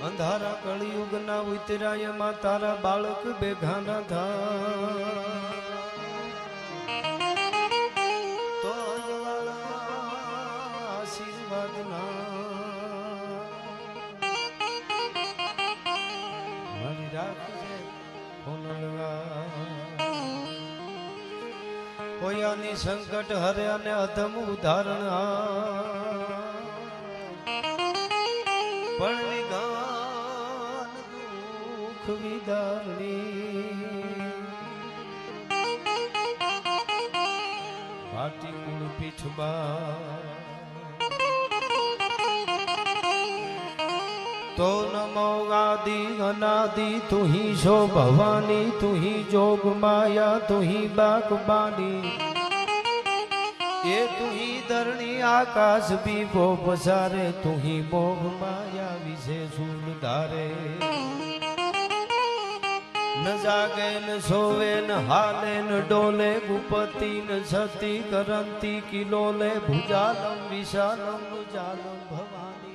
અંધારા કળિયુગ ના ઉતરાય માં તારા બાળક બેઘાના થા તો આશીર્વાદ મારી રાખજે કોયાની સંકટ હરે અને અધમ ઉદાહરણ પણ વિગાન દુઃખ વિદારણી ભાટી કુળ પીઠબા તો નમો આદિ અનાદિ તું ही शो भवानी તું ही जोग माया તું ही बाक बानी ये तू ही धरणी आकाश भी वो पसारे तू ही मोह माया विषे सूल धारे न जागे न सोवे न हाले न डोले गुपति न सती करंती किलोले भुजालम विशालम जालम भवानी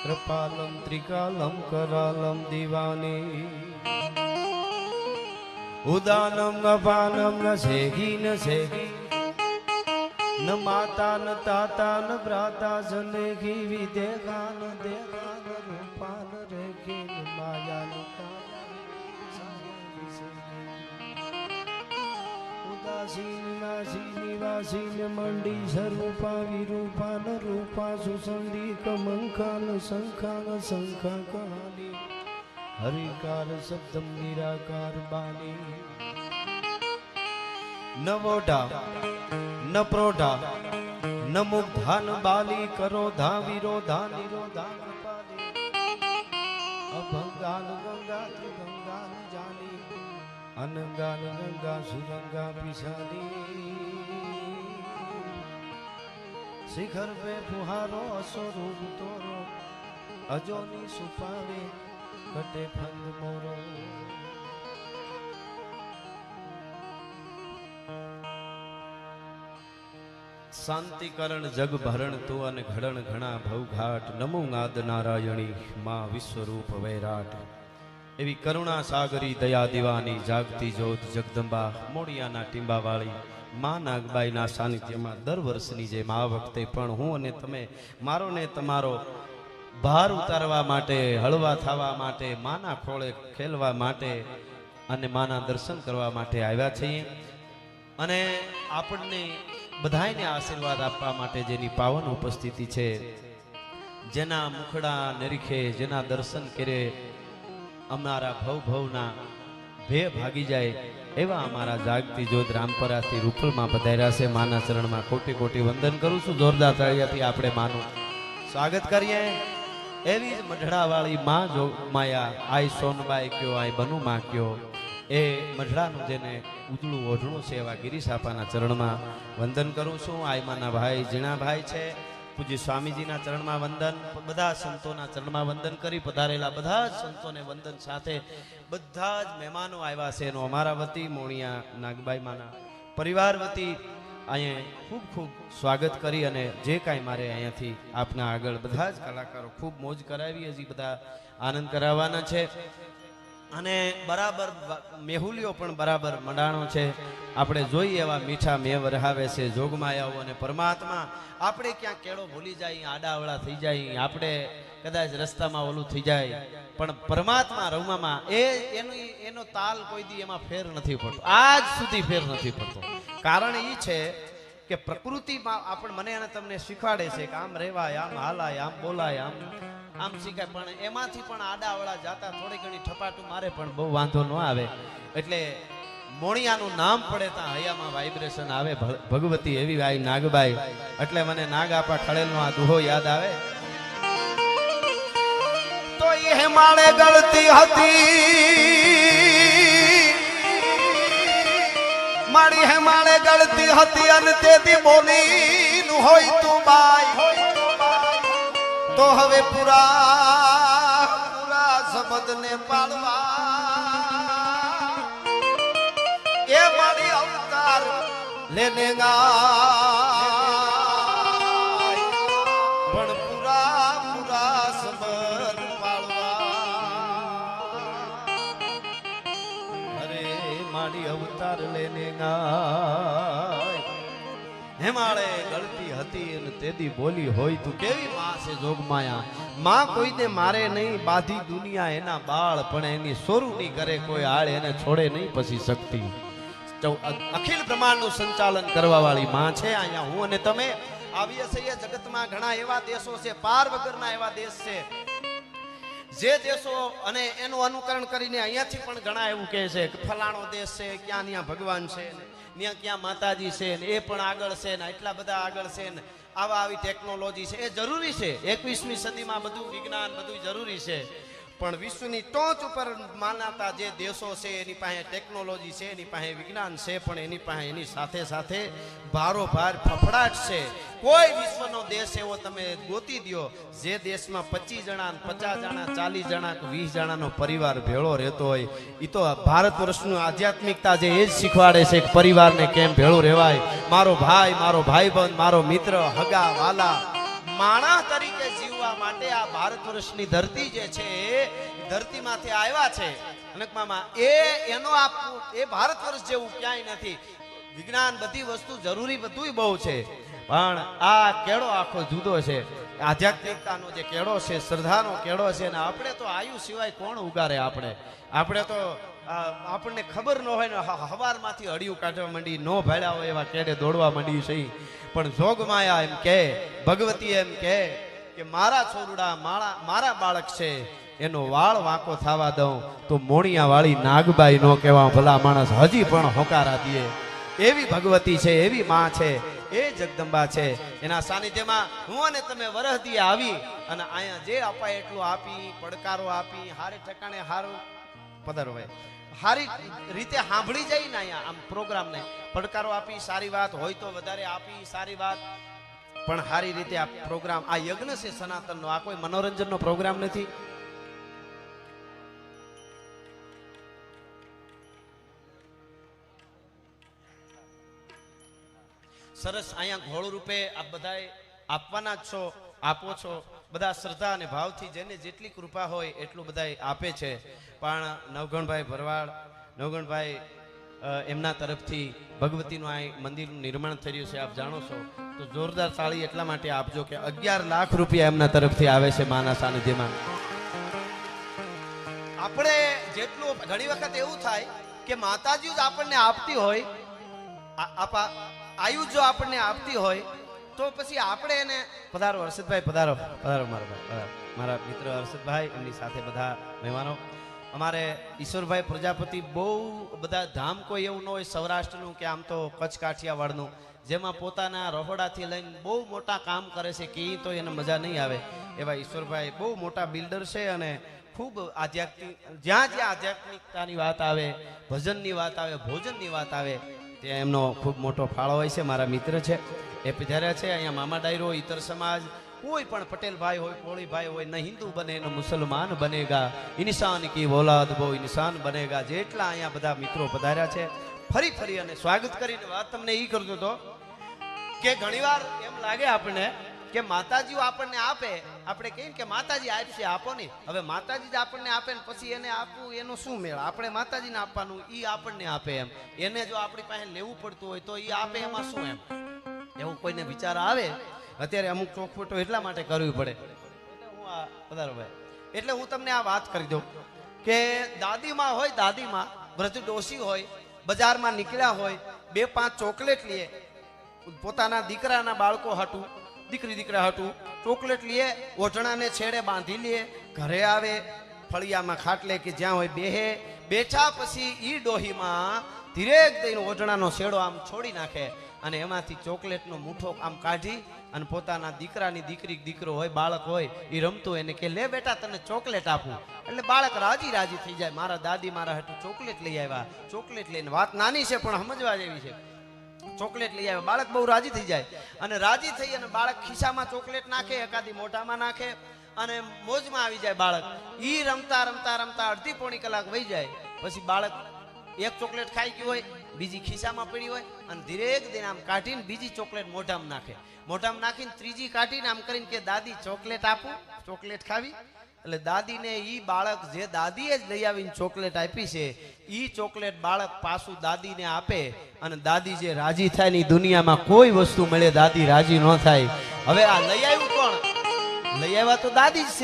कृपालम त्रिकालम करालम दीवानी उदानम न पानम न सेगी न सेगी न माता न ताता न भ्राता जनेगी विदेगा न देगा न रूपा न रेगी न माया न उदासीन नासी निवासी न मंडी स्वरूपा विरूपा न रूपा सुसंदी कमंखा न शंखा न शंखा कहानी हरिकार शब्दम निराकार बानी न वोढा न प्रोढा न मुग्धा न बाली करोधा विरोधा निरोधा अभंगान गंगा त्रिगंगा जानी अनंगान गंगा सुरंगा पिशानी शिखर पे फुहारो स्वरूप तोरो अजोनी सुपावे कटे फंद मोरो शांतिकरण जग भरण तो अन घड़न घना भवघाट नमो नाद नारायणी मां विश्वरूप वैराट एवी करुणा सागरी दया दीवानी जागती ज्योत जगदंबा मोड़ियाना टींबावाળી मां नागबाईना सानिध्यમાં દર વર્ષની જેમ આ વખતે પણ હું અને તમે મારો ને તમારો ભાર ઉતારવા માટે હળવા થવા માટે માના ખોળે ખેલવા માટે અને માના દર્શન કરવા માટે આવ્યા છીએ અને આપણને બધાને આશીર્વાદ આપવા માટે જેની પાવન ઉપસ્થિતિ છે જેના મુખડા નિરીખે જેના દર્શન કરે અમારા ભવના ભે ભાગી જાય એવા અમારા જાગતી જ્યોત રામપરાથી રૂપલમાં પધાર્યા છે માના ચરણમાં કોટી કોટી વંદન કરું છું જોરદાર તાળીઓથી આપણે માનું સ્વાગત કરીએ એવી જ મઢડાવાળી માં જો માયા આઈ સોનબાઈ કયો આઈ બનુમાં કયો એ મઢડાનું જેને ઉજળું ઓઢણું છે એવા ગિરીશાપાના ચરણમાં વંદન કરું છું આઈમાના ભાઈ જીણાભાઈ છે પૂજ્ય સ્વામીજીના ચરણમાં વંદન બધા સંતોના ચરણમાં વંદન કરી પધારેલા બધા જ સંતોને વંદન સાથે બધા જ મહેમાનો આવ્યા છે એનો અમારા વતી મોણિયા નાગબાઈ માના પરિવાર વતી અહીંયા ખૂબ ખૂબ સ્વાગત કરી અને જે કાંઈ મારે અહીંયાથી આપના આગળ બધા જ કલાકારો ખૂબ મોજ કરાવી હજી બધા આનંદ કરાવવાના છે અને બરાબર મેહુલિયો પણ બરાબર મંડાણો છે આપણે જોઈએ એવા મીઠા મેં વરહાવે છે જોગમાયાઓ અને પરમાત્મા આપણે ક્યાં કેળો ભૂલી જાય આડાવડા થઈ જાય આપણે કદાચ રસ્તામાં ઓલું થઈ જાય પણ પરમાત્મા રૌમામાં એનો તાલ કોઈ દી એમાં ફેર નથી પડતો આજ સુધી ફેર નથી પડતો કારણ એ છે કે પ્રકૃતિમાં આપણે મને અને તમને શીખવાડે છે કે આમ રહેવાય આમ હાલાય આમ બોલાય આમ શીખાય પણ એમાંથી પણ આડાવડા જાતા થોડી ઘણી ઠપાટું મારે પણ બહુ વાંધો ન આવે એટલે મોણિયાનું નામ પડે ત્યાં હૈયામાં વાઇબ્રેશન આવે. ભગવતી એવી આઈ નાગબાઈ, એટલે મને નાગાપા ખડેલનો આ દુહો યાદ આવે. તો એ માળે ગળતી હતી, મારી હે માળે ગળતી હતી, અને તેથી બોલી નું હોય તું બાઈ, તો હવે પૂરા શબ્દને પાળવા એ મારી અવતાર લેને ગાય, પણ પૂરા શબ્દ પાળવા. અરે મારી અવતાર લેને ગાય, હેમાળે ગળતી હતી અને તેદી બોલી હોય તું. કેવી માં છે જોગમાયા, માં કોઈને મારે નહીં, બાધી દુનિયા એના બાળ, પણ એની સોરુની કરે કોઈ આળ, એને છોડે નહીં પછી શક્તિ. અખિલ બ્રહ્માંડનું સંચાલન કરવા વાળી માં છે. અહીંયા હું અને તમે આવીએ છીએ. જગતમાં ઘણા એવા દેશો છે, પાર વગરના એવા દેશ છે, જે દેશો અને એનું અનુકરણ કરીને અહીંયાથી પણ ઘણા એવું કહે છે કે ફલાણો દેશ છે, ક્યાં ત્યાં ભગવાન છે, ત્યાં ક્યાં માતાજી છે, ને એ પણ આગળ છે, ને એટલા બધા આગળ છે, ને આવી ટેકનોલોજી છે. એ જરૂરી છે. 21મી સદીમાં બધું વિજ્ઞાન બધું જરૂરી છે, પણ વિશ્વની ટોચ ઉપર માનતા જે દેશો છે એની પાસે ટેકનોલોજી છે, એની પાસે વિજ્ઞાન છે, પણ એની પાસે એની સાથે સાથે ભારોભાર ફફડાટ છે. કોઈ વિશ્વનો દેશ એવો તમે ગોતી દો જે દેશમાં 25 જણા, 50 જણા, 40 જણા, 20 જણાનો પરિવાર ભેળો રહેતો હોય. એ તો ભારત વર્ષનું આધ્યાત્મિકતા જે એ જ શીખવાડે છે કે પરિવારને કેમ ભેળું રહેવાય. મારો ભાઈ, મારો ભાઈબંધ, મારો મિત્ર, હગા વાલા, માણસ તરીકે જીવવા માટે આ ભારત વર્ષની ધરતી જે છે ધરતીમાંથી આવ્યા છે અનકમામાં, એનો આપવું એ ભારત વર્ષ જેવું ક્યાંય નથી. વિજ્ઞાન બધી વસ્તુ જરૂરી બધું બહુ છે, પણ આ કેળો આખો જુદો છે. આધ્યાત્મિકતાનો જે કેળો છે, શ્રદ્ધાનો કેળો છે, ને આપણે તો આયુ સિવાય કોણ ઉગારે. આપણે તો આપણને ખબર ન હોય ને હવારમાંથી હડિયું કાઢવા માંડી, નો ભાડ્યા હોય એવા કેડે દોડવા માંડી છે. પણ જોગમાયા એમ કે, ભગવતી એમ કે મારા છોરુડા મારા બાળક છે, એનો વાળ વાંકો થવા દઉં તો મોણિયા વાળી નાગબાઈ નો કહેવા ભલા માણસ હજી પણ હોકારા દે. એવી ભગવતી છે, એવી માં છે, એ જગદંબા છે. એના સાનિધ્યમાં હું અને તમે વરહદી આવી અને અહીંયા જે અપાય એટલું આપી, પડકારો આપી, હારે ઠેકાણે હારું પધારવાય, સારી રીતે સાંભળી જાય ને અહીંયા આમ પ્રોગ્રામને પડકારો આપી, સારી વાત હોય તો વધારે આપી, સારી વાત, પણ સારી રીતે આ પ્રોગ્રામ, આ યજ્ઞ છે સનાતનનો, આ કોઈ મનોરંજનનો પ્રોગ્રામ નથી. સરસ. અહીંયા ઘોળ રૂપે આપ બધા આપવાના જ છો, આપો છો. બધા શ્રદ્ધા અને ભાવથી જેને જેટલી કૃપા હોય એટલું બધા આપે છે. પણ નવગણભાઈ ભરવાડ, નવગણભાઈ એમના તરફથી ભગવતીનું આ મંદિરનું નિર્માણ થઈ રહ્યું છે, આપ જાણો છો. તો જોરદાર તાળી એટલા માટે આપજો કે 11 લાખ રૂપિયા એમના તરફથી આવે છે માના સાનિધ્યમાં. આપણે જેટલું ઘણી વખત એવું થાય કે માતાજી જ આપણને આપતી હોય, આયુ જો આપણને આપતી હોય તો પછી આપણે એને પધારો હર્ષદભાઈ, પધારો પધારો મારા મિત્ર હર્ષદભાઈ, એમની સાથે બધા મહેમાનો. અમારે ઈશ્વરભાઈ પ્રજાપતિ બહુ બધા ધામ કોઈ એવું ન હોય સૌરાષ્ટ્રનું કે આમ તો કચ્છ કાઠિયાવાડનું, જેમાં પોતાના રહોડાથી લઈને બહુ મોટા કામ કરે છે કે તો એને મજા નહીં આવે. એવા ઈશ્વરભાઈ બહુ મોટા બિલ્ડર છે અને ખૂબ આધ્યાત્મિક, જ્યાં આધ્યાત્મિકતાની વાત આવે, ભજનની વાત આવે, ભોજનની વાત આવે, ત્યાં એમનો ખૂબ મોટો ફાળો હોય છે. મારા મિત્ર છે, એ પધાર્યા છે. અહીંયા મામા ડાયરો, ઇતર સમાજ, કોઈ પણ પટેલ ભાઈ હોય, કોળી ભાઈ હોય, ન હિન્દુ બને ન મુસલમાન બનેગા, ઇન્સાન કી ઓલાદ બહુ ઇન્સાન બનેગા. જેટલા અહીંયા બધા મિત્રો પધાર્યા છે, ફરી અને સ્વાગત કરીને વાત તમને એ કરતો હતો કે ઘણીવાર એમ લાગે આપણને કે માતાજીઓ આપણને આપે, આપણે કહીએ કે માતાજી આપશે, આપો નહીં. હવે માતાજી જ આપણને આપે ને પછી એને આપવું એનો શું મેળ? આપણે માતાજીને આપવાનું, એ આપણને આપે એમ. એને જો આપણી પાસે લેવું પડતું હોય તો એ આપે એમાં શું એમ? એવું કોઈને વિચાર આવે અત્યારે અમુક ચોખવટો એટલા માટે કરવી પડે. એટલે હું તમને આ વાત કરી દઉં કે દાદીમાં હોય, દાદીમાં વ્રજ ડોસી હોય, બજારમાં નીકળ્યા હોય, 2-5 ચોકલેટ લે, પોતાના દીકરાના બાળકો હાટું, દીકરી દીકરા હાટું ચોકલેટ લે, ઓઢણાને છેડે બાંધી લે, ઘરે આવે, ફળિયામાં ખાટલે કે જ્યાં હોય બેહે, બેઠા પછી ઈ ડોહીમાં ધીરેક દઈને ઓઢણાનો શેડો આમ છોડી નાખે અને એમાંથી ચોકલેટનો મૂઠો આમ કાઢી અને પોતાના દીકરાની દીકરો હોય બાળક હોય એ રમતું એને કે લે બેટા તને ચોકલેટ આપું એટલે બાળક રાજી થઈ જાય મારા દાદી મારા હાટુ ચોકલેટ લઈ આવ્યા ચોકલેટ લઈને વાત નાની છે પણ સમજવા જેવી છે ચોકલેટ લઈ આવ્યા બાળક બહુ રાજી થઈ જાય અને રાજી થઈ અને બાળક ખિસ્સામાં ચોકલેટ નાખે એકાદી મોઢામાં નાખે અને મોજમાં આવી જાય બાળક ઈ રમતા અડધી પોણી કલાક વહી જાય પછી બાળક એક ચોકલેટ ખાઈ ગયું હોય બીજી ખિસ્સામાં પડી હોય અને ધીરેક દિન આમ કાઢીને બીજી ચોકલેટ મોઢામાં નાખીને ત્રીજી કાઢીને આમ કરીને કે દાદી ચોકલેટ આપું ચોકલેટ ખાવી એટલે દાદીને ઈ બાળક જે દાદીએ જ લઈ આવીને ચોકલેટ આપી છે ઈ ચોકલેટ બાળક પાછું દાદીને આપે અને દાદી જે રાજી થાય ને દુનિયામાં કોઈ વસ્તુ મળે દાદી રાજી ન થાય હવે આ લઈ આવ્યું કોણ લઈ આવ્યા તો દાદી જ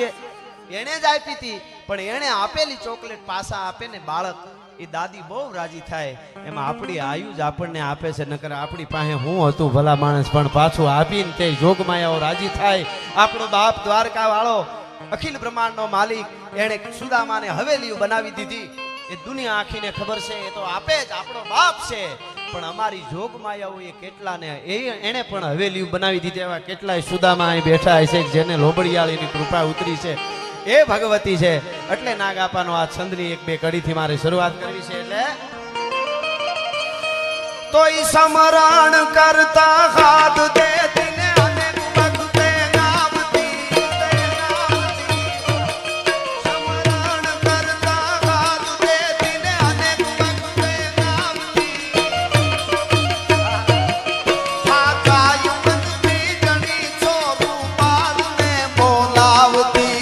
છે એને જ આપી હતી પણ એને આપેલી ચોકલેટ પાછા આપે ને બાળક એ દાદી બહુ રાજી થાય એમાં આપણી આયુ જ આપણને આપે છે નકર આપણી પાસે હું હતું ભલા માણસ પણ પાછું આપીને તે જોગમાયાઓ રાજી થાય આપણો બાપ દ્વારકા વાળો અખિલ બ્રહ્માંડનો માલિક એને સુદામાને હવેલીઓ બનાવી દીધી એ દુનિયા આખીને ખબર છે એ તો આપે જ આપણો બાપ છે પણ અમારી જોગમાયાઓ એ કેટલાને એને પણ હવેલીઓ બનાવી દીધી એવા કેટલાય સુદામા અહીં બેઠા હશે જેને લોબડિયાળીની કૃપા ઉતરી છે એ ભગવતી છે એટલે નાગાપાનો આ છંદની એક બે કડીથી મારે શરૂઆત કરવી છે એટલે તો ઈ સમરણ કરતા હાથ દેતી ને અનેક ભક્તે ગાવતી સમરણ કરતા હાથ દેતી ને અનેક ભક્તે ગાવતી આ કાય મંત્રી જણી છો રૂપાલ ને બોલાવતી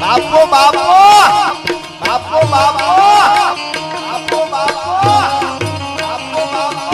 બાપો બાપો બાપો બાપો બાપો બાપો બાપો બાપો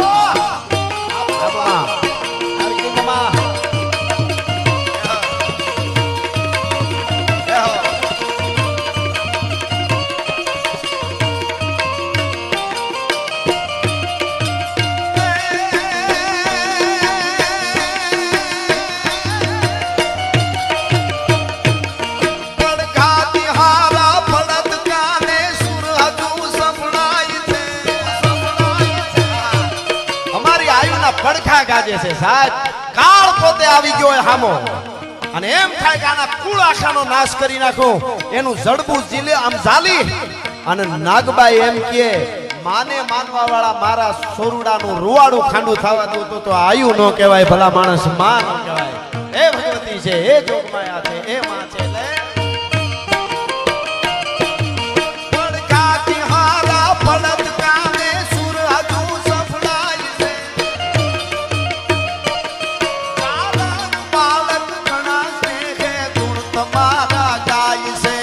પડખા ગાજે છે સાહેબ કાળ પોતે આવી ગયો હોય હામો અને એમ થાય કે આના કુળ આખાનો નાશ કરી નાખો એનું જડબું જીલે આમ ઝાલી અને નાગબાઈ એમ કે માને માનવા વાળા મારા સોરુડાનું રૂવાડું ખાંડું થવા દઉં તો આયુ ન કહેવાય ભલા માણસ માં ન કહેવાય એ ભગવતી છે એ જોગમાયા છે એ માં છે એટલે પડખા તિહારા પડત કામે સુર હજુ સફળાય છે તમારા ગાય છે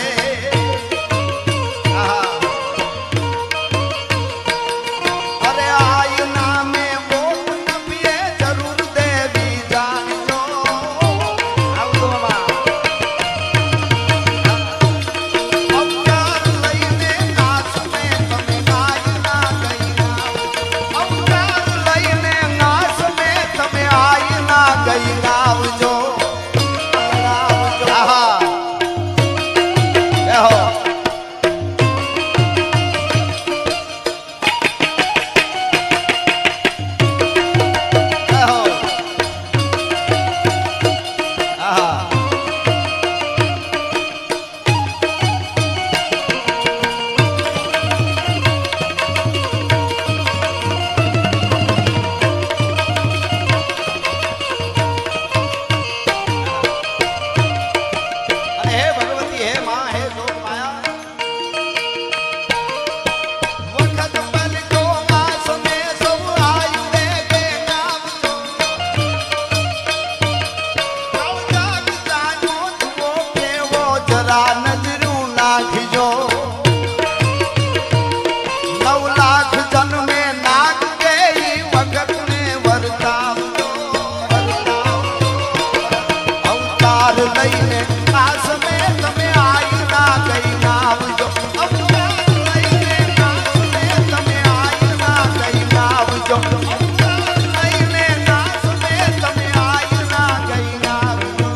અરે આય નામે બોલ નબીએ જરૂર દેવી જાણજો આવજો લઈને કાશ મેં તમે આઈ ના ગઈ ના આવજો અવતાર લઈને કાશ મેં તમે આઈ ના ગઈ ના આવજો અવતાર લઈને કાશ મેં તમે આઈ ના ગઈ ના આવજો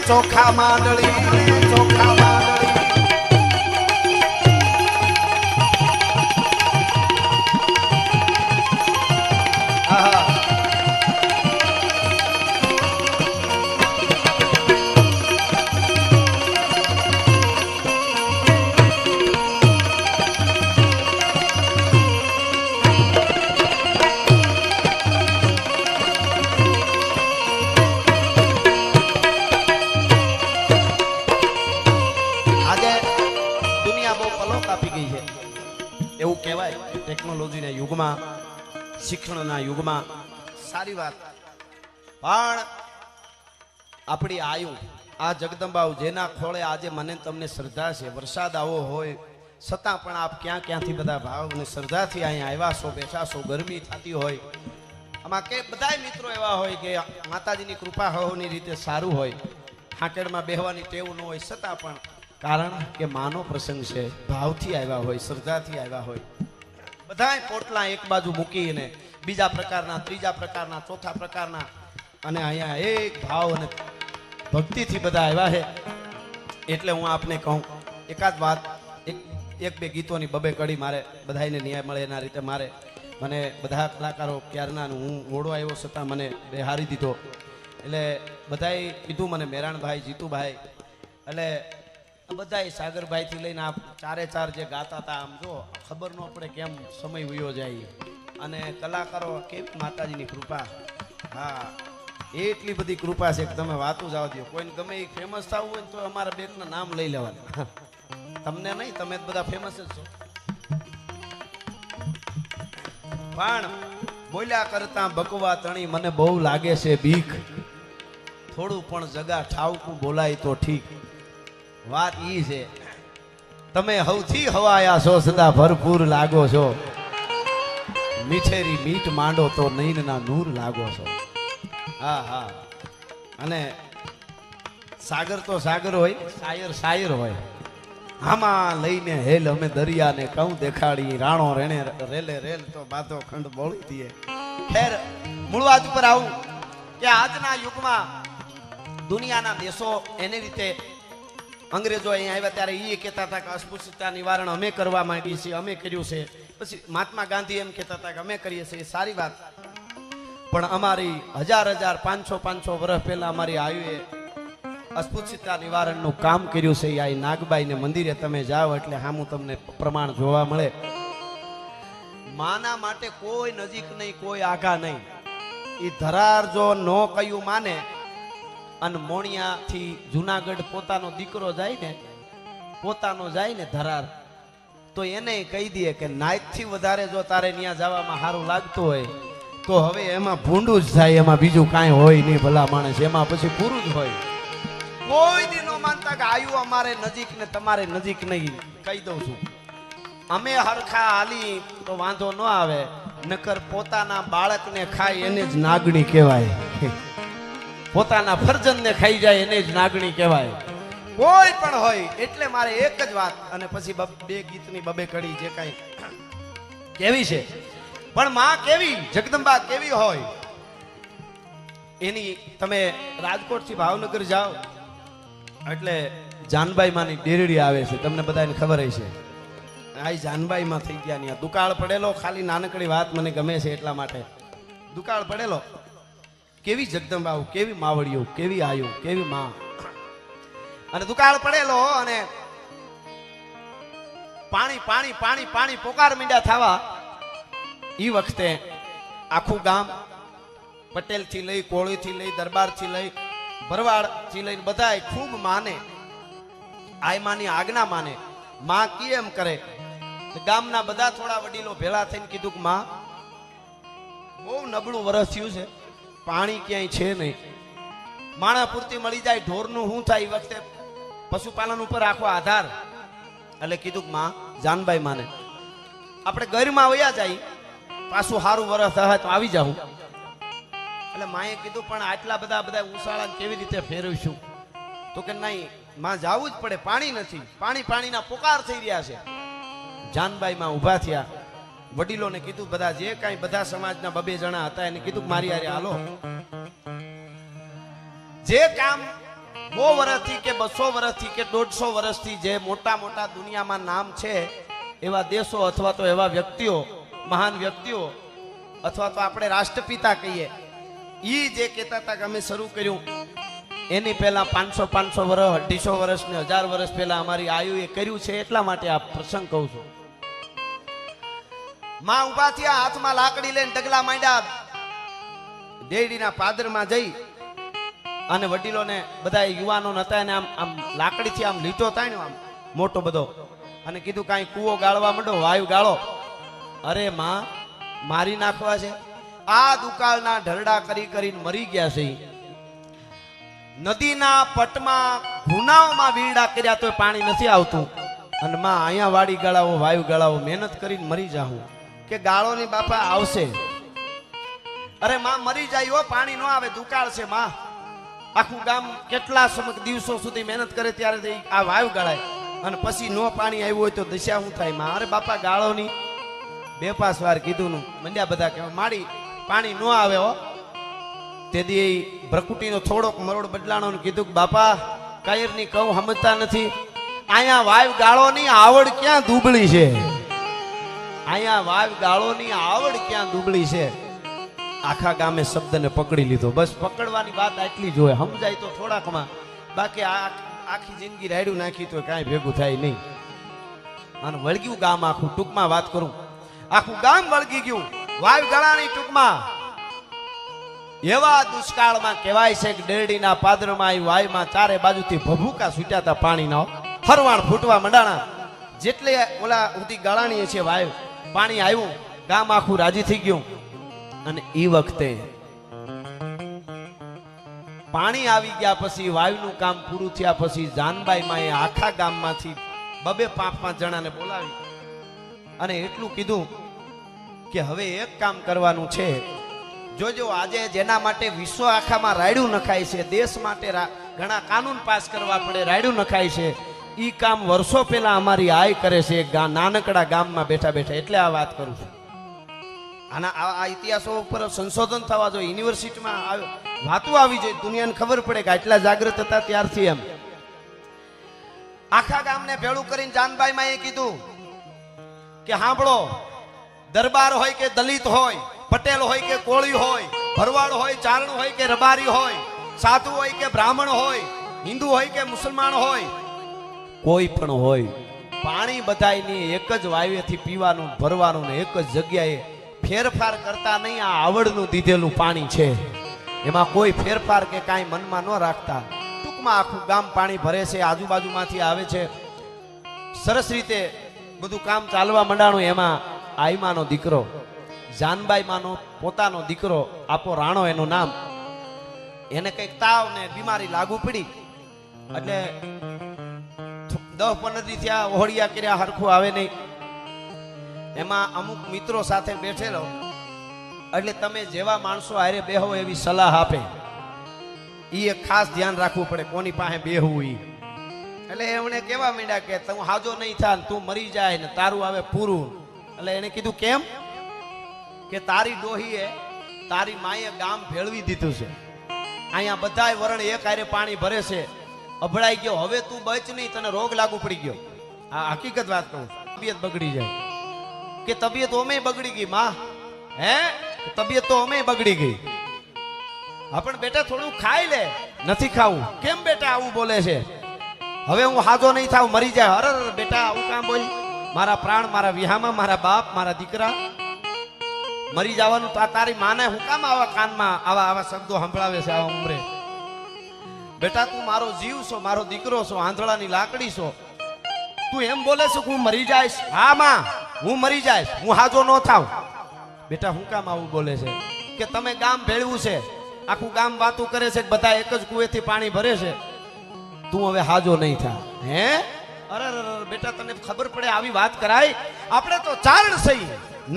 ચોખા માંડળી ચોખા માંડળી એવું કહેવાય ટેકનોલોજીના યુગમાં શિક્ષણના યુગમાં સારી વાત પણ આપણી આયુ આ જગદંબાઓ જેના ખોળે આજે મને તમને શ્રદ્ધા છે વરસાદ આવો હોય છતાં પણ આપ ક્યાં ક્યાંથી બધા ભાવ અને શ્રદ્ધાથી અહીંયા આવ્યા છો બેઠા છો ગરમી થતી હોય આમાં કે બધાય મિત્રો એવા હોય કે માતાજીની કૃપા હોવાની રીતે સારું હોય હાંકેડમાં બેહવાની ટેવ ન હોય છતાં પણ કારણ કે માનો પ્રસંગ છે ભાવથી આવ્યા હોય શ્રદ્ધાથી આવ્યા હોય બધાય પોટલા એક બાજુ મૂકીને બીજા પ્રકારના ત્રીજા પ્રકારના ચોથા પ્રકારના અને અહીંયા એક ભાવ અને ભક્તિથી બધા આવ્યા છે એટલે હું આપને કહું એકાદ વાત એક બે ગીતોની બબે કડી મારે બધાને ન્યાય મળે એના રીતે મારે મને બધા કલાકારો ક્યારના હું ઓળો આવ્યો છતાં મને બેહારી દીધો એટલે બધાએ કીધું મને મેરાણભાઈ જીતુભાઈ એટલે બધાએ સાગરભાઈથી લઈને આપ ચારે ચાર જે ગાતા હતા આમ જો ખબર ન પડે કેમ સમય વયો જાય અને કલાકારો કેમ માતાજીની કૃપા હા એટલી બધી કૃપા છે કે તમે વાતું જવા દો કોઈને ગમે એ ફેમસ થવું હોય ને તો અમારા બેકના નામ લઈ લેવાના તમને નહીં તમે બધા ફેમસ જ છો પણ બોલ્યા કરતા બકવા તણી મને બહુ લાગે છે બીક થોડું પણ જગા ઠાવકું બોલાય તો ઠીક વાત ઈ છે તમે હવથી હવાયા છો સદા ભરપૂર લાગો છો મીઠેરી મીઠ માંડો તો નૈનના નૂર લાગો છો હા હા અને સાગર તો સાગર હોય શાયર શાયર હોય આમાં લઈને હેલ અમે દરિયાને કહું દેખાડી રાણો રેણે રેલે રેલ તો બાતો ખંડ બોળી દઈએ ખેર મૂળ વાત ઉપર આવું કે આજના યુગમાં દુનિયાના દેશો એની રીતે અંગ્રેજો અહીંયા આવ્યા ત્યારે એ કહેતા હતા કે અસ્પૃશ્યતા નિવારણ અમે કરવા માંગીએ છીએ અમે કર્યું છે પછી મહાત્મા ગાંધી એમ કહેતા હતા કે અમે કરીએ છીએ સારી વાત પણ અમારી 1000 500 વર્ષ પહેલા અમારી આયુએ અસ્પૃશ્યતા નિવારણનું કામ કર્યું છે આ નાગબાઈને મંદિરે તમે જાઓ એટલે હામું તમને પ્રમાણ જોવા મળે માના માટે કોઈ નજીક નહીં કોઈ આઘા નહીં એ ધરાર જો ન કયું માને અને મોણિયાથી જુનાગઢ પોતાનો દીકરો જાય ને ધરાર તો એને કહી દે કે નાઈટથી વધારે જો તારે ત્યાં જવામાં સારું લાગતું હોય તો હવે એમાં ભૂંડું જ થાય એમાં બીજું કાંઈ હોય નહીં ભલા માણસ એમાં પછી પૂરું જ હોય કોઈ દી નો માનતા કે આયુ અમારે નજીક ને તમારે નજીક નહીં કહી દઉં છું અમે હરખા હાલી તો વાંધો ન આવે નકર પોતાના બાળકને ખાય એને જ નાગણી કહેવાય પોતાના ફરજનને ખાઈ જાય એને જ નાગણી કહેવાય કોઈ પણ હોય એટલે મારે એક જ વાત અને પછી બે ગીતની બબે કડી જે કાંઈ કેવી છે પણ માં કેવી જગદંબા કેવી હોય એની તમે રાજકોટથી ભાવનગર જાઓ એટલે જાનબાઈ માની ડેરડી આવે છે તમને બધાને ખબર હશે આ જાનબાઈમાં થઈ ગયા ને દુકાળ પડેલો. ખાલી નાનકડી વાત મને ગમે છે એટલા માટે. દુકાળ પડેલો, કેવી જગદંબાઓ, કેવી માવડીઓ, કેવી આયુ, કેવી માં. અને દુકાળ પડેલો અને પાણી પાણી પાણી પાણી પોકાર મીંડા થવા. ઈ વખતે આખું ગામ પટેલ થી લઈ, કોળી થી લઈ, દરબાર થી લઈ, ભરવાડ થી લઈને બધાય ખૂબ માને. આયમાની આજ્ઞા માને. માં કી એમ કરે. ગામના બધા થોડા વડીલો ભેળા થઈને કીધું કે માં, બહુ નબળું વરસ થયું છે, પાણી ક્યાંય છે નહીં, માણા પૂરતી મળી જાય, ઢોરનું શું થાય. એ વખતે પશુપાલન ઉપર આખો આધાર. એટલે કીધું કે માં, જાનબાઈ માને આપણે ગરમાં વયા જાય, પાછું સારું વરસ થાય તો આવી જાઉં. એટલે માએ કીધું પણ આટલા બધા ઉસાળા કેવી રીતે ફેરવીશું? તો કે નહીં માં, જાવું જ પડે, પાણી નથી. પાણીના પોકાર થઈ રહ્યા છે. જાનબાઈ માં ઊભા થયા. વડીલોને કીધું, બધા જે કાંઈ બધા સમાજના 2 જણા હતા એને કીધું મારી હારે હાલો. જે કામ 100 વર્ષથી કે 200 વર્ષથી કે 150 વર્ષથી જે મોટા મોટા દુનિયામાં નામ છે એવા દેશો અથવા તો એવા વ્યક્તિઓ, મહાન વ્યક્તિઓ અથવા તો આપણે રાષ્ટ્રપિતા કહીએ, ઈ જે કહેતા હતા કે અમે શરૂ કર્યું એની પહેલા 500 વર્ષ, 250 વર્ષ ને 1000 વર્ષ પહેલા અમારી આયુ એ કર્યું છે. એટલા માટે આ પ્રસંગ કહું છું. માં ઉભા થયા, હાથમાં લાકડી લઈને ડગલા માંડ્યા, દેડીના પાદરમાં જઈ અને વડીલોને બધા યુવાનો હતા એને આમ લાકડીથી આમ લીટો તાણ્યો, આમ મોટો બધો, અને કીધું કાંઈ કૂવો ગાળવા માંડો, વાયુ ગાળો. અરે માં, મારી નાખવા છે? આ દુકાળના ઢરડા કરીને મરી ગયા છે. નદીના પટમાં ગુનાઓમાં વીરડા કર્યા તો પાણી નથી આવતું, અને માં અહીંયા વાડી ગાળાવો, વાયુ ગાળાવો, મહેનત કરીને મરી જાઉં કે ગાળો ની બાપા આવશે? અરે માં મરી જાય હો, પાણી ન આવે, દુકાળ છે માં. આખું ગામ કેટલા દિવસો સુધી મહેનત કરે ત્યારે આ વાયુ ગાળાય, અને પછી નો પાણી આવ્યું હોય તો દશા શું થાય માં? અરે બાપા ગાળો ની 2-5 વાર કીધું નું મંડ્યા બધા કહેવા, માડી પાણી ન આવે હો. તેથી ભ્રકુટીનો થોડોક મરોડ બદલાણો ને કીધું કે બાપા, કાયરની કહું સમજતા નથી. અહીંયા વાયુ ગાળોની આવડ ક્યાં દુબળી છે? અહીંયા વાયુ ગાળોની આવડ ક્યાં દુબળી છે? આખા ગામે શબ્દને પકડી લીધો. બસ પકડવાની વાત આટલી જ હોય, સમજાય તો થોડાકમાં, બાકી આખી જિંદગી રાયડું નાખી તો કાંઈ ભેગું થાય નહીં. અને વળગ્યું ગામ આખું. ટૂંકમાં વાત કરું, આખું ગામ વળગી ગયું વાયુ ગાળાની. ટૂંકમાં એવા દુષ્કાળમાં કહેવાય છે કે ડેરડીના પાદરમાં વાયુમાં ચારે બાજુથી ભભૂકા છૂટ્યા હતા પાણીના, હરવાણ ફૂટવા મંડાણા. જેટલે ઓલા ઉધી ગાળાની છે વાયુ, પાણી આવ્યું, ગામ આખું રાજી થઈ ગયું. અને એ વખતે પાણી આવી ગયા પછી, વાયુનું કામ પૂરું થયા પછી, જાનબાઈ માએ આખા ગામમાંથી 2-5 જણાને બોલાવી અને એટલું કીધું કે હવે એક કામ કરવાનું છે. જોજો, આજે જેના માટે વિશ્વ આખામાં રાયડું નખાય છે, દેશ માટે ઘણા કાનૂન પાસ કરવા પડે, રાયડું નખાય છે, ઈ કામ વર્ષો પહેલા અમારી આય કરે છે નાનકડા ગામમાં બેઠા બેઠા. એટલે આ વાત કરું છું. આના આ ઇતિહાસો ઉપર સંશોધન થવા જોઈએ, યુનિવર્સિટીમાં વાતો આવી જોઈએ, દુનિયાને ખબર પડે કે આટલા જાગૃત હતા ત્યારથી. એમ આખા ગામને ભેળું કરીને જાનબાઈ માં એ કીધું કે સાંભળો, દરબાર હોય કે દલિત હોય, પટેલ હોય કે કોળી હોય, ભરવાડ હોય, ચારણ હોય કે રબારી હોય, સાધુ હોય કે બ્રાહ્મણ હોય, હિન્દુ હોય કે મુસલમાન હોય, કોઈ પણ હોય, પાણી બધાયની એક જ વાયુએથી પીવાનું, ભરવાનું ને એક જ જગ્યાએ, ફેરફાર કરતા નહીં. આ આવડનું દીધેલું પાણી છે, એમાં કોઈ ફેરફાર કે કાંઈ મનમાં ન રાખતા. ટૂંકમાં આખું ગામ પાણી ભરે છે, આજુબાજુમાંથી આવે છે, સરસ રીતે બધું કામ ચાલવા માંડાણું. એમાં આઈમાનો દીકરો, જાનબાઈ માનો પોતાનો દીકરો, આપો રાણો એનું નામ, એને કંઈક તાવ ને બીમારી લાગુ પડી. એટલે 10-15 દી થયા, ઓહળિયા કર્યા, હરખું આવે નહીં. એમાં અમુક મિત્રો સાથે બેઠેલો, એટલે તમે જેવા માણસો હારે બેહો એવી સલાહ આપે, એ એક ખાસ ધ્યાન રાખવું પડે કોની પાસે બેહવું. ઈ એટલે એમણે કેવા માંડ્યા કે તું હાજો નહીં થા, તું મરી જાય ને તારું આવે પૂરું. એટલે એને કીધું કેમ? કે તારી ડોહીએ, તારી માએ ગામ ભેળવી દીધું છે, અહીંયા બધાય વરણ એક હારે પાણી ભરે છે, અભળાઈ ગયો, હવે તું બચ નહીં, તને રોગ લાગુ પડી ગયો. આ હકીકત વાત કહું. તબિયત બગડી જાય કે તબિયત ઓમે બગડી ગઈ માં, હે તબિયત તો અમે બગડી ગઈ. આપણ બેટા થોડું ખાઈ લે. નથી ખાવું. કેમ બેટા આવું બોલે છે? હવે હું હાજો નહીં થાવ, મરી જાય. અરે બેટા આવું કામ બોલ? મારા પ્રાણ, મારા વિહામાં, મારા બાપ, મારા દીકરા મરી જવાનું તો તારી માને હું કામ આવા કાનમાં આવા શબ્દો સંભળાવે છે આવા ઉંમરે? બેટા તું મારો જીવ છો, મારો દીકરો છો, આંધળાની લાકડી છો. તું એમ બોલે છે કે હું મરી જાઈશ? હા માં હું મરી જાઈશ, હું હાજો ન થાવ. બેટા હું કામ આવું બોલે છે? કે તમે ગામ ભેળવું છે, આખું ગામ વાતું કરે છે, બધા એક જ કુવેથી પાણી ભરે છે, તું હવે હાજો નહીં થા. હે અરે બેટા તને ખબર પડે આવી વાત કરાય? આપણે તો ચારણ સહી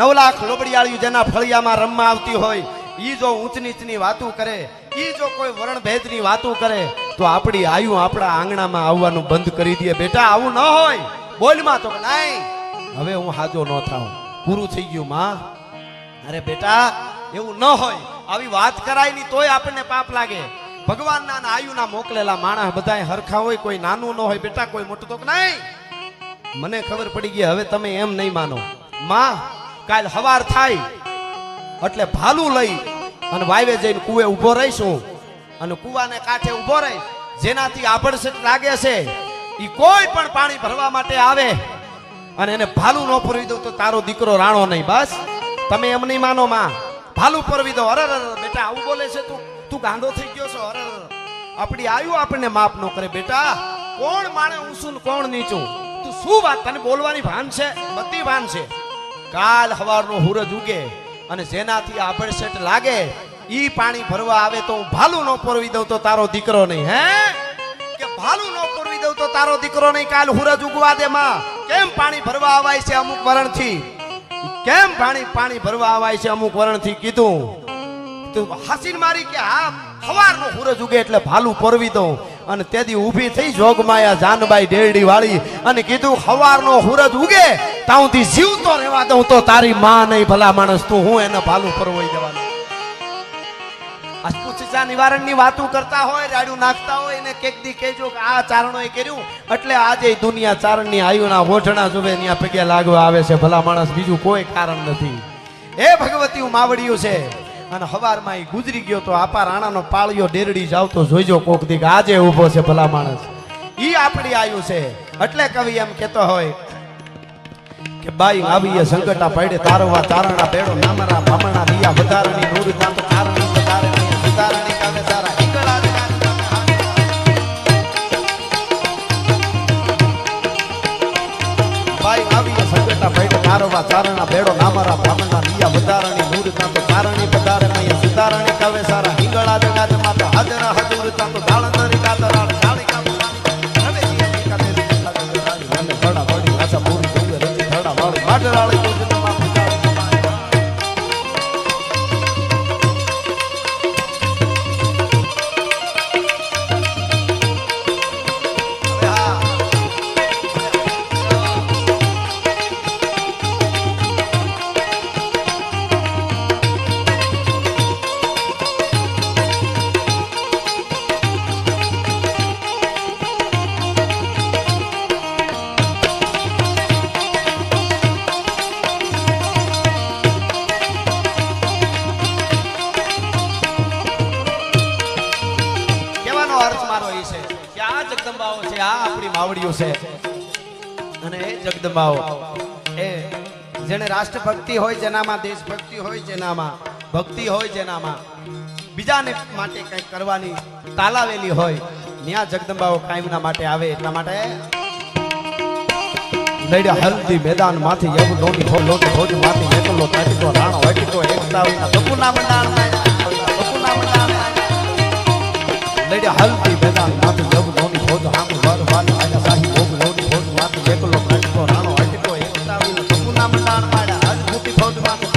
9 લાખ લોબડિયાળીઓ જેના ફળિયામાં રમવા આવતી હોય, ઈ જો ઊંચ નીચની વાતું કરે, ઈ જો કોઈ વર્ણ ભેદની વાતું કરે, તો આપણી આયુ આપણા આંગણામાં આવવાનું બંધ કરી દે. બેટા આવું ન હોય. બોલમાં તો નહીં, હવે હું હાજો ન થાઉં, પૂરું થઈ ગયું માં. અરે બેટા એવું ન હોય. આવી વાત કરાય ની તોય આપણને પાપ લાગે. ભગવાનના આયુના મોકલેલા માણસ બધાય હરખા હોય, કોઈ નાનું ન હોય. બેટા કોઈ મોટું તો નહીં. મને ખબર પડી ગઈ. હવે તમે એમ નહીં માનો માં, કાલ હવાર થાય એટલે ભાલું લઈ અને વાયવે જઈને કુવે ઉભો રહીશું, અને કુવાને કાંઠે ઉભો રહીશ. જેનાથી આભડસેટ લાગે છે ઈ કોઈ પણ પાણી ભરવા માટે આવે અને એને ભાલું ન પૂરવી દઉં તો તારો દીકરો રાણો નહીં. બસ તમે એમ નહીં માનો માં, ભાલું પૂરવી દો. અરે બેટા આવું બોલે છે તું ગાંડો થઈ ગયો છો? અરે આપણી આયુ આપણને માફ ન કરે. બેટા કોણ માણે ઊંચું કોણ નીચું? તું શું વાત, તને બોલવાની ભાન છે? બધી ભાન છે. કાલ સવારનો સૂરજ ઉગે અને જેનાથી આભડસેટ લાગે ઈ પાણી ભરવા આવે તો હું ભાલું ન પૂરવી દઉં તો તારો દીકરો નહીં. હે કે ભાલું ન પૂરવી દઉં તો તારો દીકરો નહીં? કાલ સૂરજ ઉગવા દે માં. કેમ પાણી ભરવા આવાય છે અમુક વરણથી? કેમ પાણી ભરવા આવાય છે અમુક વરણથી? કીધું તું હાસીન મારી કે હા સવારનો સૂરજ ઉગે એટલે ભાલું પરવી દઉં. અને તેથી ઊભી થઈ જોગમાયા જાનબાઈ ડેરડી વાળી અને કીધું સવારનો સૂરજ ઉગે તાઉથી જીવતો રહેવા દઉં તો તારી માં નહીં ભલા માણસ, તું હું એને ભાલું પરવાઈ દેવાનું. અસ્પૃશ્યતા નિવારણની વાતો કરતા હોય, રાડું નાખતા હોય, એને કેક દી કહેજો કે આ ચારણોએ કર્યું એટલે આજે દુનિયા ચારણની આયુના ઓઢણા જોવે ત્યાં પગે લાગવા આવે છે ભલા માણસ. બીજું કોઈ કારણ નથી. એ ભગવતી હું માવડિયું છે અને હવારમાં ઈ ગુજરી ગયો તો આપા રાણાનો પાળિયો ડેરડી જાવ તો જોઈજો કોક દી આજે ઊભો છે ભલા માણસ. ઈ આપણી આયુ છે. એટલે કવિ એમ કહેતો હોય કે બાઈ આવીએ સંકટા પડે તારવા તારણા બેડો નામરા ભમણા દિયા વધારણી નૂર ત્યાં તો તારણી વધારણી સુધારણી કામે સારા હિંગળા બાઈ આવીએ સંકટા પડે તારવા તારણા બેડો નામરા ભમણા દિયા વધારણી નૂર ત્યાં તો તારણી વધારણી સુધારણી કામે સારા હિંગળા જગાત માં તો હાજર હજુર ત્યાં તો દાળંદરી કાતરાળ ડાળી કામ હવે જીએ કાતે મને બડા બડી ભાષા પૂરી જોવે રચી ધડા વાળી વાડરાળી યોજનામાં માવડિયું છે. અને એ જગદંબાઓ એ જેને રાષ્ટ્રભક્તિ હોય, જેનામાં દેશભક્તિ હોય, જેનામાં ભક્તિ હોય, જેનામાં બીજાને માટે કંઈક કરવાની તાલાવેલી હોય, ત્યાં જગદંબાઓ કાયમના માટે આવે. એટલા માટે લડ્યા હલ્દી મેદાન માંથી એવું લોની હો લોની ભોજ માંથી એકલો તાટીતો રાણો હટીતો એકતા વિના બકુના મંડાણ બકુના મંડાણ લડ્યા હલ્દી મેદાન માંથી એવું લોની ભોજ હામ વાર વાલી આયા સાહી ભોગ લોની ભોજ માંથી એકલો તાટીતો રાણો હટીતો એકતા વિના બકુના મંડાણ માડ્યા આજ મોટી ભોજ માંથી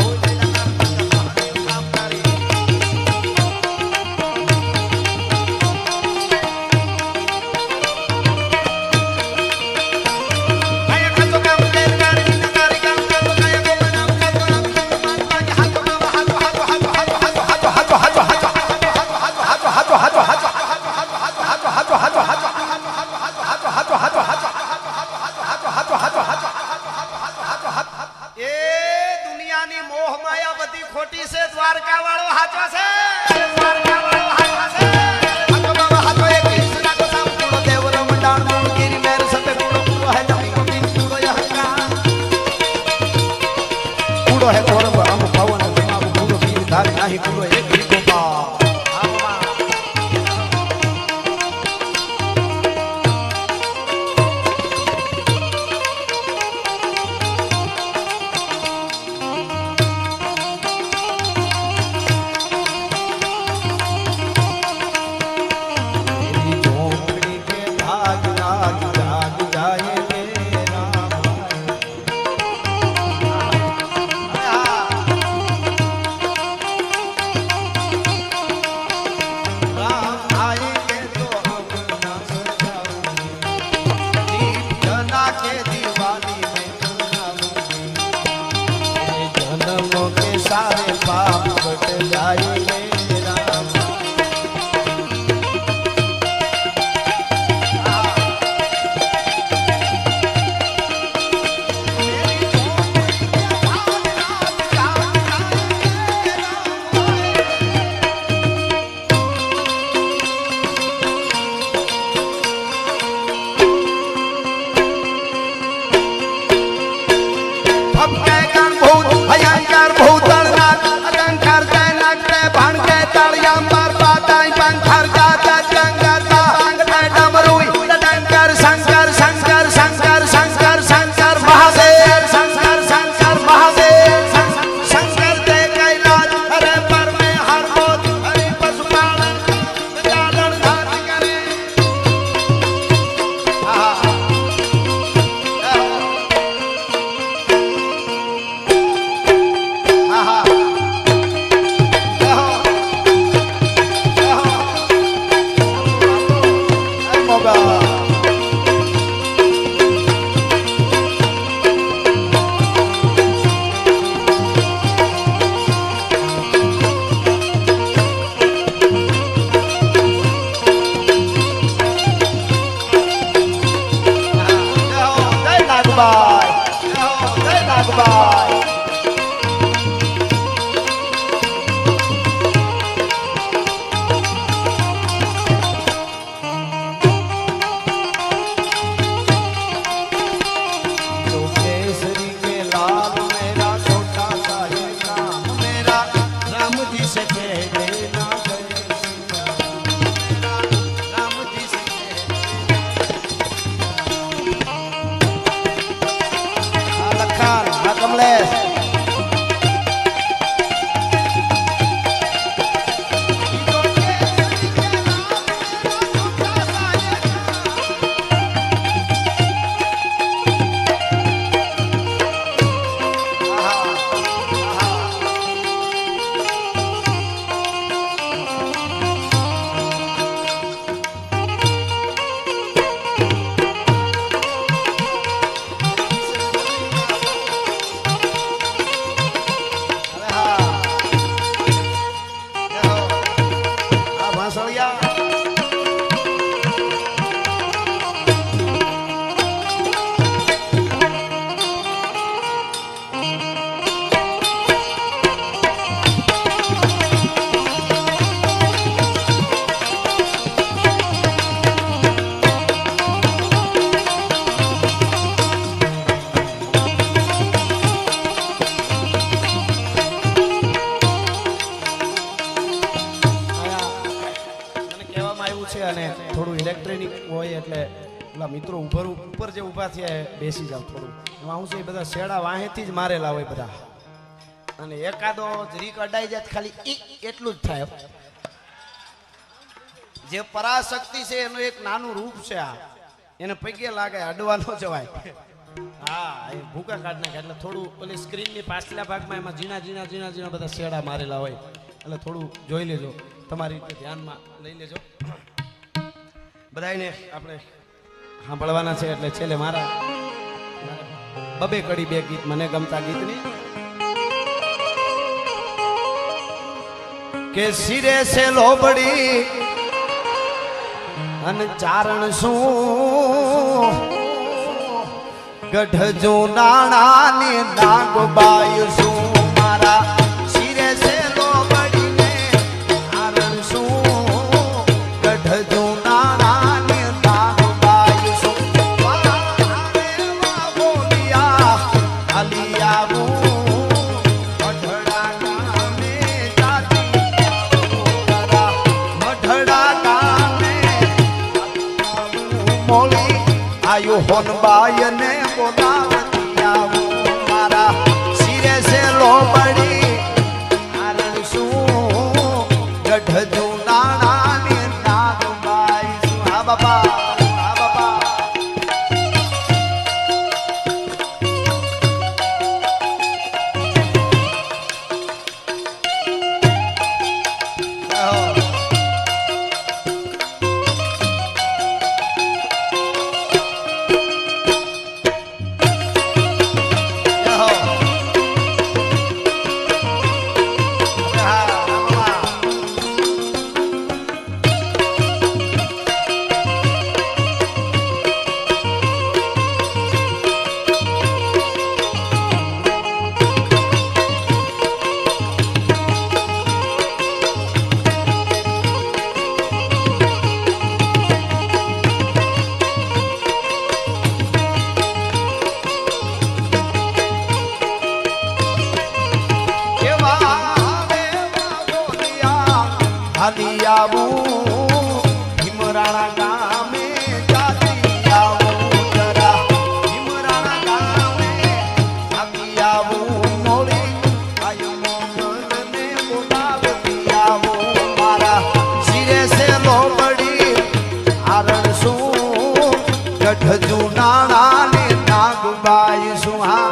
ઊભા થયા બેસી જાવ થોડું. એમાં હું છે એ બધા શેડા વાહેથી જ મારેલા હોય બધા, અને એકાદો રીક અડાઈ જાય ખાલી એટલું જ થાય. જે પરાશક્તિ છે એનું એક નાનું રૂપ છે આ, એને પગે લાગે અડવા ન જવાય. હા, એ ભૂકા કાઢ નાખે એટલે થોડું ઓલી સ્ક્રીનની પાછલા ભાગમાં એમાં ઝીણા ઝીણા ઝીણા ઝીણા બધા શેડા મારેલા હોય, એટલે થોડું જોઈ લેજો, તમારી રીતે ધ્યાનમાં લઈ લેજો. બધાને આપણે સાંભળવાના છે એટલે છેલ્લે મારા બબે કડી બે ગીત મને ગમતા ગીતની કે શિરે છે લોબડી અને ચારણ શું ગઢ જો નાણા ને નાગબાઈ શું મારા શિરે છે લોબડી ને ચારણ શું ગઢ જો નાણા ને નાગબાઈ શું વારે વા બોલિયા હાલી આવું મઢડા ગામે જાતી મઢડા ગામે મોલી આયુ હોનબાઈ ને બોલાવતી આવું મારા શિરે છે લોબડી કારણ શું ગઢ જો નાણા ને નાગબાઈ શું. હા બાપા, હા બાપા. હાલી આવું ભીમરાણા ગામે જાતી આવું જરા ભીમરાણા ગામે જાતી આવું મોળી આયુ મોગલને બોલાવતી આવું મારા શિરે છે લોબડી આરણ શું ગઢ જો નાણા ને નાગબાઈ શું. હા,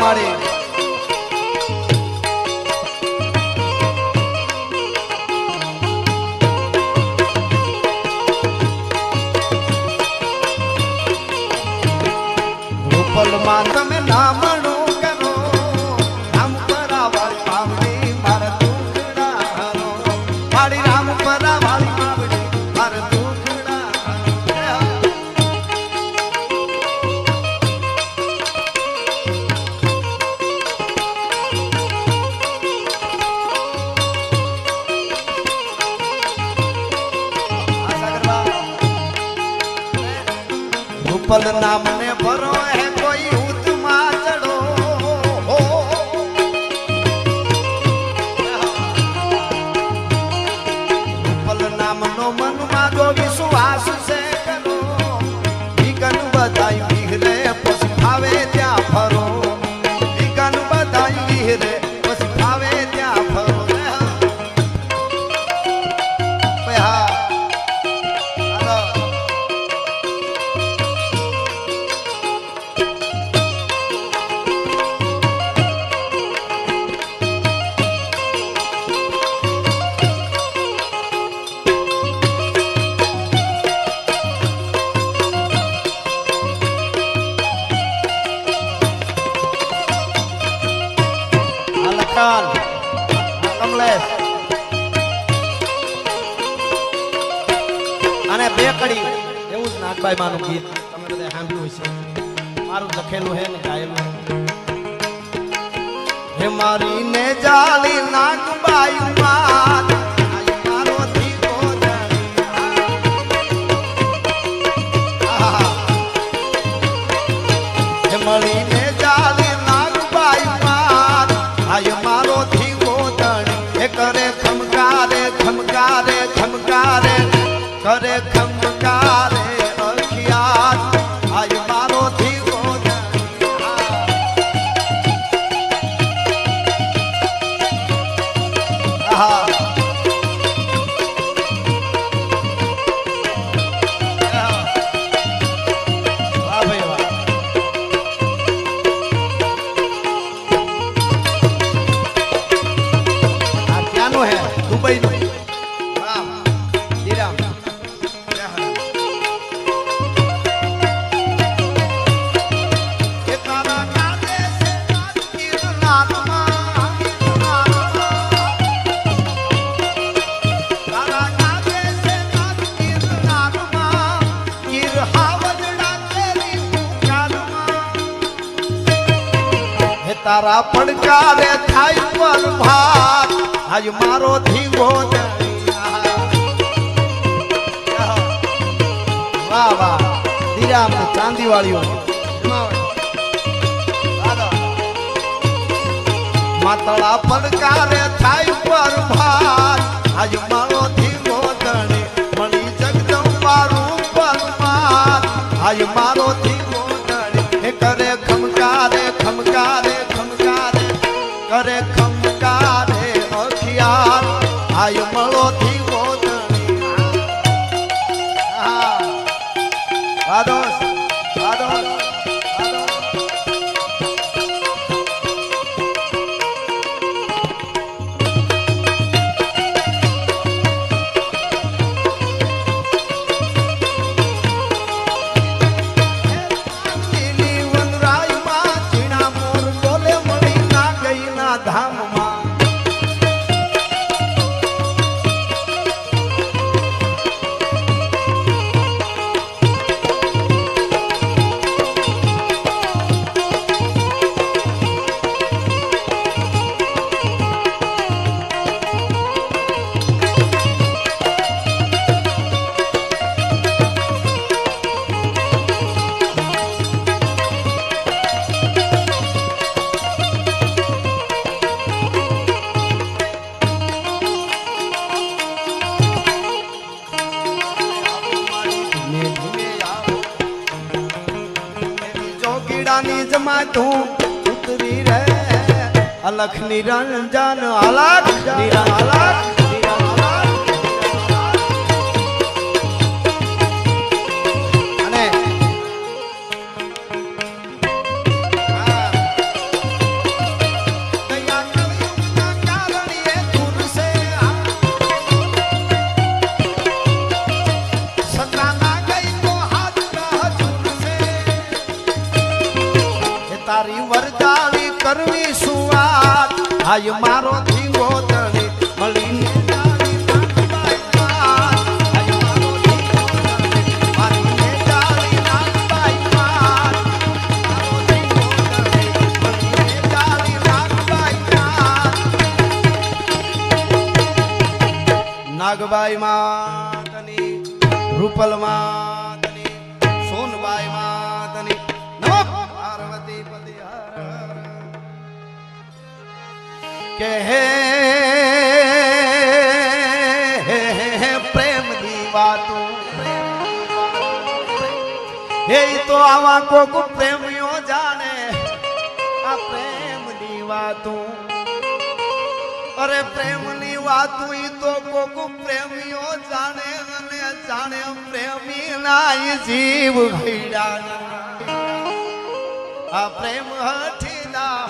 મારી રૂપલમાં તમે નામણું કરો રામ પરાવાળી પાવડી મારા દુખડા હરો મારી રામ પરાવાળી પાવડી મારા દુખડા રૂપલ નામને ભરો હે કોઈ ઉતમાં ચડો રૂપલ નામનો મનમાં જો વિશ્વાસ છે કરો વિગન બધાય વિહરે પછી ભાવે ત્યાં ફરો વિગન બધાય વિહરે પછી ભાવે ત્યાં ફરો. કમલેશ અને બે કડી એવું જ નાગબાઈ માનું ગીત તમે બધા સાંભળ્યું હશે, મારું લખેલું હે ને ગાયેલું હે મારી ને જાલી નાગબાઈ માં આય મારો ધીકો હે મળી ને જાલી નાગબાઈ માં આય મારો ધીકો હે કરે ખમકારે ખમકારે ખમકારે કરે ખમકારે અખિયાર આય મારો ધીકો વાહ ભાઈ વાહ આ ક્યાંનો હે દુબઈ નો વાહ દીરામ તારા પડકારે થાય પર ભાત આજ મારો ધીવો વાહ વાહ દીરામ ચાંદી વાળીઓ માતળા પડકારે થાય પર ભાત આજ મારો ધીવો ધણી મળી જગદંબા રૂપ પરમાત આજ મારો ધીવો ધણી હે કરે ખમકારે ખમકારે ખમકારે કરે ખમકારે અખિયાર આય મળો ધીવો ધણી વાદોસ વાદોસ જમા તું ઉતરી રે અલખ નિરંજન અલખ નિરંજન અને તારી વરદાળી કરવી સુવાત આય મારો ધીવો ધણી મળીને જાળી નાગબાઈ માં આય મારો ધીવો ધણી મળીને જાળી નાગબાઈ માં મારો ધીવો ધણી મળીને જાળી નાગબાઈ માં નાગબાઈ માતની રૂપલ માતની સોનબાઈ માતની પાર્વતી પતિ કે હે પ્રેમ ની વાતો હે તો આવા કોક પ્રેમીઓ જાણે આ પ્રેમ ની વાતો અરે પ્રેમ ની વાતો ઈ તો કોક પ્રેમીઓ જાણે અને જાણે પ્રેમી ના જીવ ઘડ્યા આ પ્રેમ હઠીલા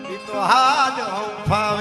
ઈ તો હાજ હંફા